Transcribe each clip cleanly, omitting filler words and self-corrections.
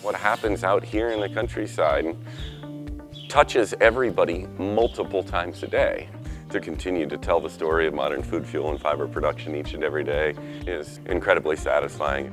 what happens out here in the countryside touches everybody multiple times a day. To continue to tell the story of modern food, fuel, and fiber production each and every day is incredibly satisfying.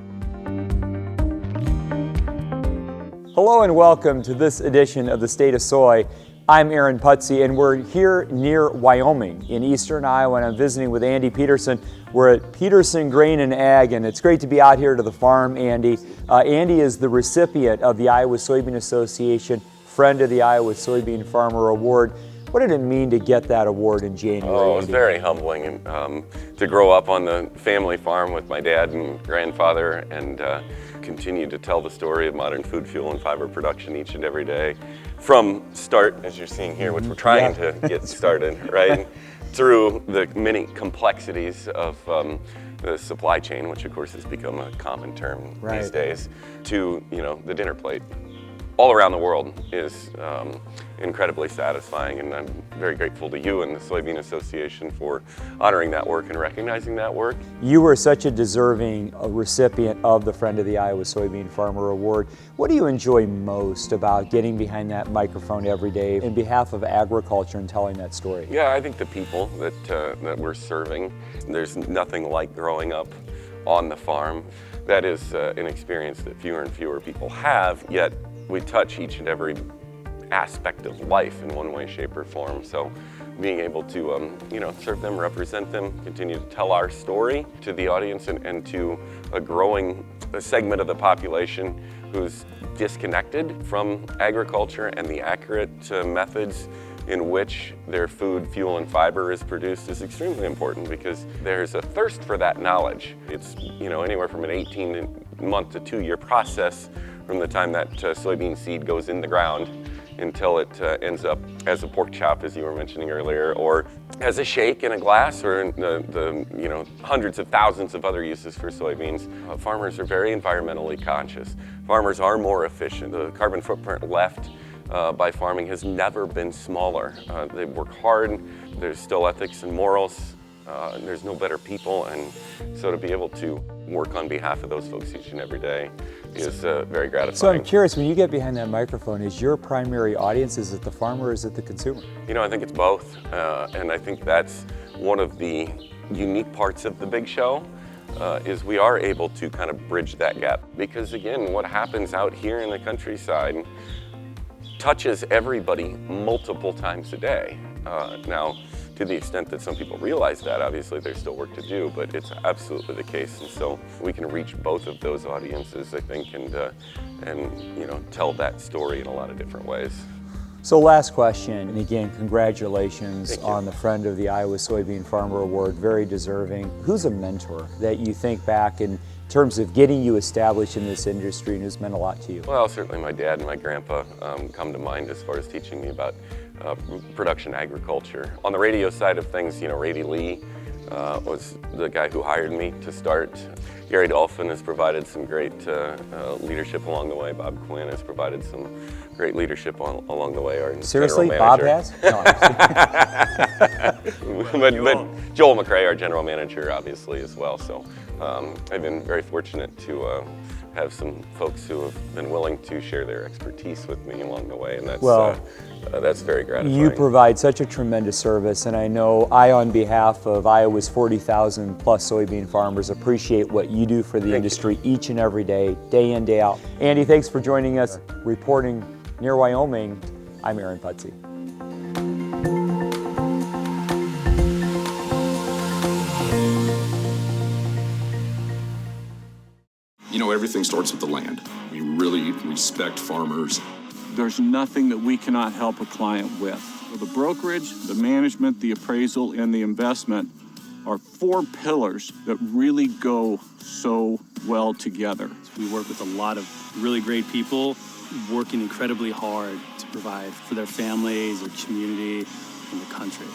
Hello and welcome to this edition of the State of Soy. I'm Erin Pudsey, and we're here near Wyoming in eastern Iowa, and I'm visiting with Andy Peterson. We're at Petersen Grain and Ag, and it's great to be out here to the farm, Andy. Andy is the recipient of the Iowa Soybean Association Friend of the Iowa Soybean Farmer Award. What did it mean to get that award in January? Oh, it was very humbling to grow up on the family farm with my dad and grandfather and continue to tell the story of modern food, fuel, and fiber production each and every day. From start, as you're seeing here, which we're trying to get started, right? Through the many complexities of the supply chain, which of course has become a common term these days, to the dinner plate. All around the world is incredibly satisfying, and I'm very grateful to you and the Soybean Association for honoring that work and recognizing that work. You were such a deserving recipient of the Friend of the Iowa Soybean Farmer Award. What do you enjoy most about getting behind that microphone every day in behalf of agriculture and telling that story? Yeah, I think the people that we're serving, there's nothing like growing up on the farm. That is an experience that fewer and fewer people have, yet we touch each and every aspect of life in one way, shape, or form. So being able to serve them, represent them, continue to tell our story to the audience and to a growing segment of the population who's disconnected from agriculture and the accurate methods in which their food, fuel, and fiber is produced is extremely important, because there's a thirst for that knowledge. It's anywhere from an 18-month to 2-year process from the time that soybean seed goes in the ground until it ends up as a pork chop, as you were mentioning earlier, or as a shake in a glass, or the hundreds of thousands of other uses for soybeans. Farmers are very environmentally conscious. Farmers are more efficient. The carbon footprint left by farming has never been smaller. They work hard. There's still ethics and morals. There's no better people, and so to be able to work on behalf of those folks each and every day is very gratifying. So I'm curious, when you get behind that microphone, is your primary audience, is it the farmer or is it the consumer? I think it's both, and I think that's one of the unique parts of the big show, is we are able to kind of bridge that gap. Because again, what happens out here in the countryside touches everybody multiple times a day. Now, to the extent that some people realize that, obviously there's still work to do, but it's absolutely the case. And so we can reach both of those audiences, I think, and tell that story in a lot of different ways. So last question, and again, congratulations on the Friend of the Iowa Soybean Farmer Award, very deserving. Who's a mentor that you think back in terms of getting you established in this industry and who's meant a lot to you? Well, certainly my dad and my grandpa come to mind as far as teaching me about production agriculture. On the radio side of things, Rady Lee was the guy who hired me to start. Gary Dolphin has provided some great leadership along the way. Bob Quinn has provided some great leadership along the way. Our Seriously, Bob has? No, but Joel McRae, our general manager, obviously as well. So I've been very fortunate to have some folks who have been willing to share their expertise with me along the way, and that's very gratifying. You provide such a tremendous service, and I know on behalf of Iowa's 40,000 plus soybean farmers, appreciate what you do for the industry each and every day in, day out. Andy, thanks for joining us. Reporting near Wyoming, I'm Erin Pudsey. Everything starts with the land. We really respect farmers. There's nothing that we cannot help a client with. The brokerage, the management, the appraisal, and the investment are 4 pillars that really go so well together. We work with a lot of really great people working incredibly hard to provide for their families, their community, and the country.